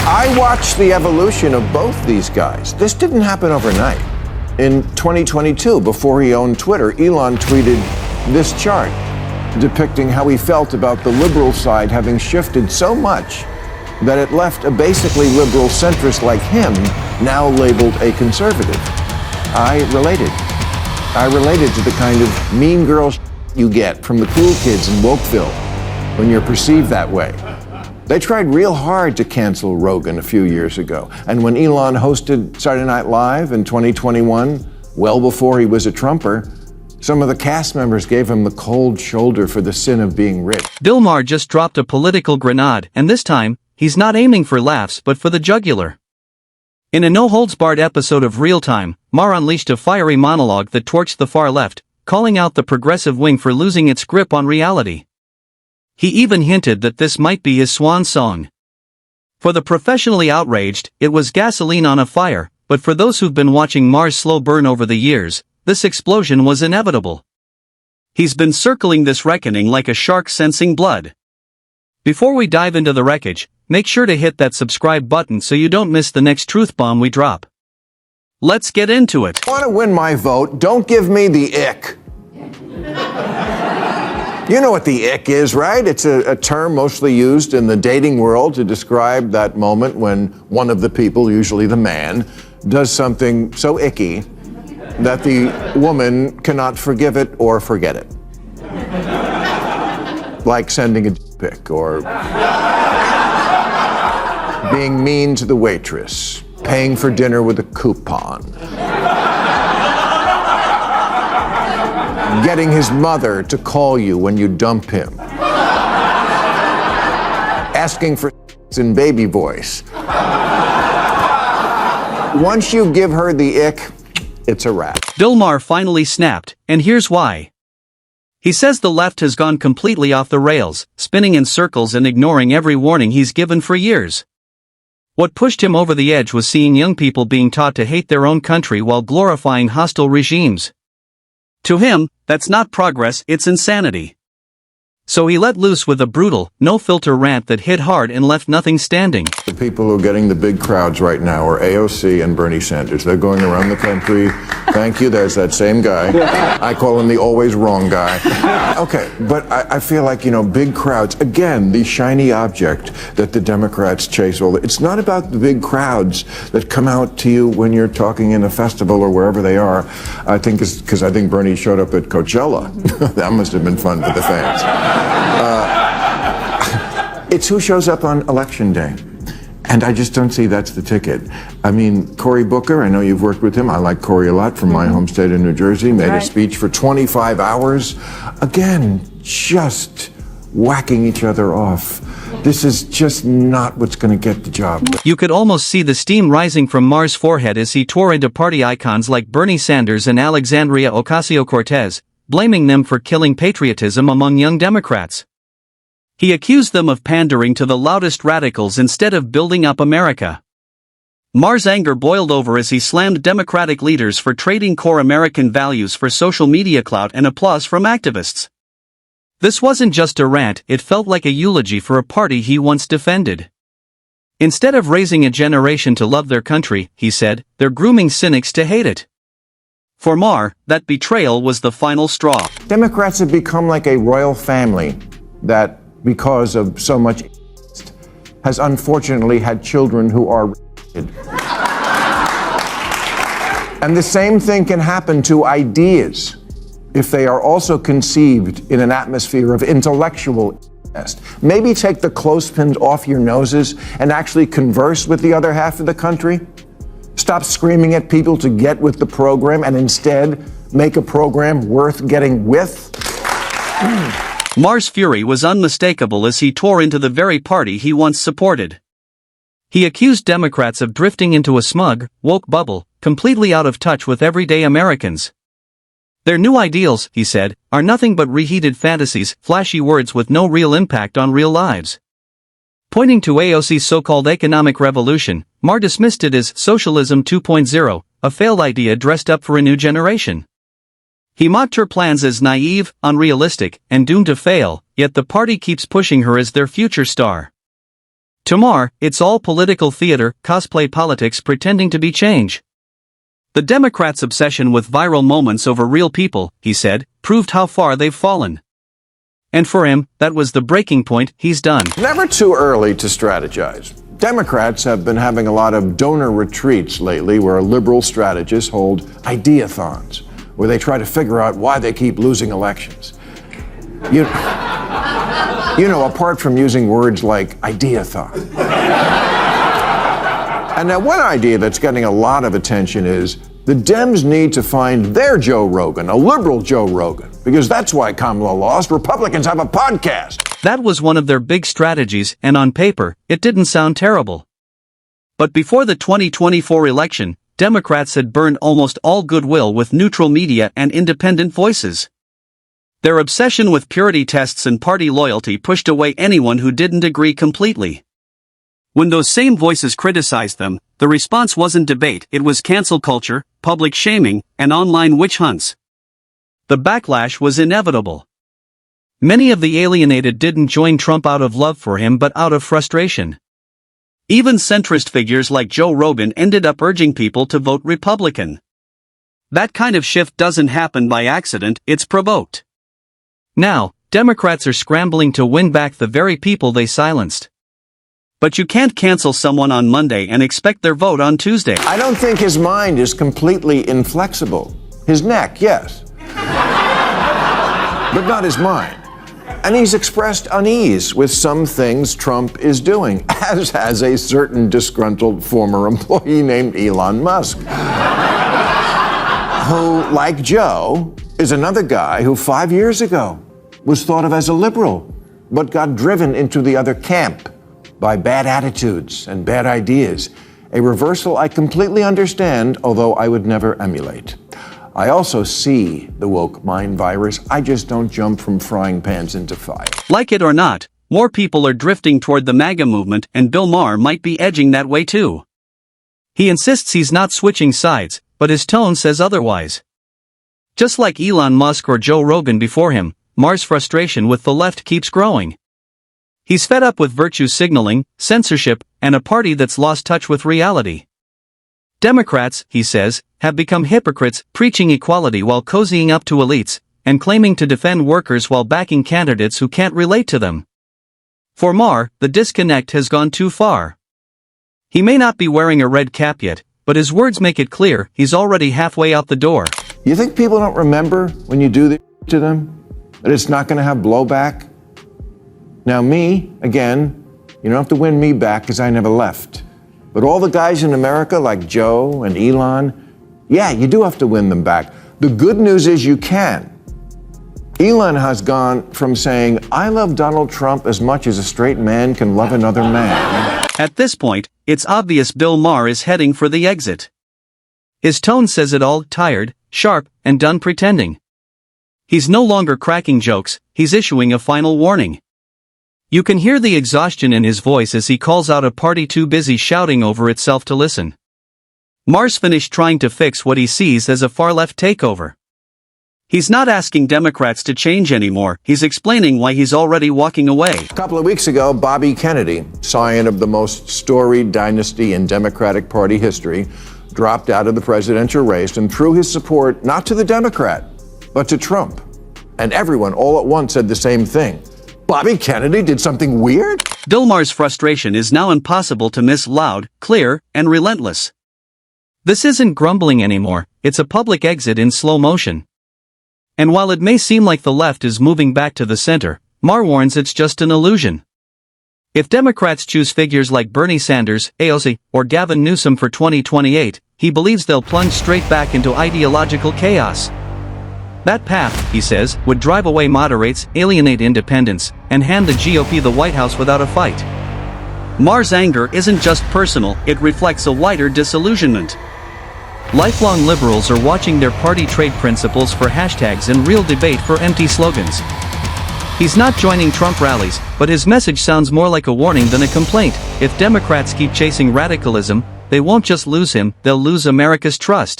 I watched the evolution of both these guys. This didn't happen overnight. In 2022, before he owned Twitter, Elon tweeted this chart depicting how he felt about the liberal side having shifted so much that it left a basically liberal centrist like him now labeled a conservative. I related to the kind of mean girl you get from the cool kids in Wokeville when you're perceived that way. They tried real hard to cancel Rogan a few years ago, and when Elon hosted Saturday Night Live in 2021, well before he was a Trumper, some of the cast members gave him the cold shoulder for the sin of being rich. Bill Maher just dropped a political grenade, and this time, he's not aiming for laughs but for the jugular. In a no-holds-barred episode of Real Time, Maher unleashed a fiery monologue that torched the far left, calling out the progressive wing for losing its grip on reality. He even hinted that this might be his swan song. For the professionally outraged, it was gasoline on a fire, but for those who've been watching Maher's slow burn over the years, this explosion was inevitable. He's been circling this reckoning like a shark sensing blood. Before we dive into the wreckage, make sure to hit that subscribe button so you don't miss the next truth bomb we drop. Let's get into it. Want to win my vote? Don't give me the ick. You know what the ick is, right? It's a term mostly used in the dating world to describe that moment when one of the people, usually the man, does something so icky that the woman cannot forgive it or forget it. Like sending a pic or being mean to the waitress, paying for dinner with a coupon, getting his mother to call you when you dump him, asking for in baby voice. Once you give her the ick, it's a wrap. Bill Maher finally snapped, and here's why. He says the left has gone completely off the rails, spinning in circles and ignoring every warning he's given for years. What pushed him over the edge was seeing young people being taught to hate their own country while glorifying hostile regimes. To him, that's not progress, it's insanity. So he let loose with a brutal, no-filter rant that hit hard and left nothing standing. The people who are getting the big crowds right now are AOC and Bernie Sanders. They're going around the country. Thank you, there's that same guy. I call him the always wrong guy. Okay, but I feel like, big crowds, again, the shiny object that the Democrats chase. It's not about the big crowds that come out to you when you're talking in a festival or wherever they are. I think it's because I think Bernie showed up at Coachella. That must have been fun for the fans. It's who shows up on Election Day. And I just don't see that's the ticket. I mean, Cory Booker, I know you've worked with him. I like Cory a lot from my home state of New Jersey. Made a speech for 25 hours. Again, just whacking each other off. This is just not what's going to get the job done. You could almost see the steam rising from Maher's forehead as he tore into party icons like Bernie Sanders and Alexandria Ocasio-Cortez, blaming them for killing patriotism among young Democrats. He accused them of pandering to the loudest radicals instead of building up America. Maher's anger boiled over as he slammed Democratic leaders for trading core American values for social media clout and applause from activists. This wasn't just a rant, it felt like a eulogy for a party he once defended. Instead of raising a generation to love their country, he said, they're grooming cynics to hate it. For Maher, that betrayal was the final straw. Democrats have become like a royal family that, because of so much, has unfortunately had children who are and the same thing can happen to ideas if they are also conceived in an atmosphere of intellectual maybe take the clothespins off your noses and actually converse with the other half of the country. Stop screaming at people to get with the program and instead make a program worth getting with. Maher's fury was unmistakable as he tore into the very party he once supported. He accused Democrats of drifting into a smug, woke bubble, completely out of touch with everyday Americans. Their new ideals, he said, are nothing but reheated fantasies, flashy words with no real impact on real lives. Pointing to AOC's so-called economic revolution, Maher dismissed it as Socialism 2.0, a failed idea dressed up for a new generation. He mocked her plans as naive, unrealistic, and doomed to fail, yet the party keeps pushing her as their future star. To Maher, it's all political theater, cosplay politics pretending to be change. The Democrats' obsession with viral moments over real people, he said, proved how far they've fallen. And for him, that was the breaking point. He's done. Never too early to strategize. Democrats have been having a lot of donor retreats lately where liberal strategists hold ideathons, where they try to figure out why they keep losing elections. You know, apart from using words like ideathon. And now one idea that's getting a lot of attention is the Dems need to find their Joe Rogan, a liberal Joe Rogan, because that's why Kamala lost. Republicans have a podcast. That was one of their big strategies, and on paper, it didn't sound terrible. But before the 2024 election, Democrats had burned almost all goodwill with neutral media and independent voices. Their obsession with purity tests and party loyalty pushed away anyone who didn't agree completely. When those same voices criticized them, the response wasn't debate, it was cancel culture, public shaming, and online witch hunts. The backlash was inevitable. Many of the alienated didn't join Trump out of love for him but out of frustration. Even centrist figures like Joe Rogan ended up urging people to vote Republican. That kind of shift doesn't happen by accident, it's provoked. Now, Democrats are scrambling to win back the very people they silenced. But you can't cancel someone on Monday and expect their vote on Tuesday. I don't think his mind is completely inflexible. His neck, yes. But not his mind. And he's expressed unease with some things Trump is doing, as has a certain disgruntled former employee named Elon Musk, who, like Joe, is another guy who 5 years ago was thought of as a liberal, but got driven into the other camp by bad attitudes and bad ideas, a reversal I completely understand, although I would never emulate. I also see the woke mind virus. I just don't jump from frying pans into fire. Like it or not, more people are drifting toward the MAGA movement, and Bill Maher might be edging that way too. He insists he's not switching sides, but his tone says otherwise. Just like Elon Musk or Joe Rogan before him, Maher's frustration with the left keeps growing. He's fed up with virtue signaling, censorship, and a party that's lost touch with reality. Democrats, he says, have become hypocrites, preaching equality while cozying up to elites, and claiming to defend workers while backing candidates who can't relate to them. For Maher, the disconnect has gone too far. He may not be wearing a red cap yet, but his words make it clear he's already halfway out the door. You think people don't remember when you do this to them? That it's not going to have blowback? Now me, again, you don't have to win me back because I never left. But all the guys in America like Joe and Elon, yeah, you do have to win them back. The good news is you can. Elon has gone from saying, I love Donald Trump as much as a straight man can love another man. At this point, it's obvious Bill Maher is heading for the exit. His tone says it all, tired, sharp, and done pretending. He's no longer cracking jokes, he's issuing a final warning. You can hear the exhaustion in his voice as he calls out a party too busy shouting over itself to listen. Maher's finished trying to fix what he sees as a far-left takeover. He's not asking Democrats to change anymore, he's explaining why he's already walking away. A couple of weeks ago, Bobby Kennedy, scion of the most storied dynasty in Democratic Party history, dropped out of the presidential race and threw his support not to the Democrat, but to Trump. And everyone all at once said the same thing. Bobby Kennedy did something weird? Bill Maher's frustration is now impossible to miss: loud, clear, and relentless. This isn't grumbling anymore, it's a public exit in slow motion. And while it may seem like the left is moving back to the center, Maher warns it's just an illusion. If Democrats choose figures like Bernie Sanders, AOC, or Gavin Newsom for 2028, he believes they'll plunge straight back into ideological chaos. That path, he says, would drive away moderates, alienate independents, and hand the GOP the White House without a fight. Maher's anger isn't just personal, it reflects a wider disillusionment. Lifelong liberals are watching their party trade principles for hashtags and real debate for empty slogans. He's not joining Trump rallies, but his message sounds more like a warning than a complaint. If Democrats keep chasing radicalism, they won't just lose him, they'll lose America's trust.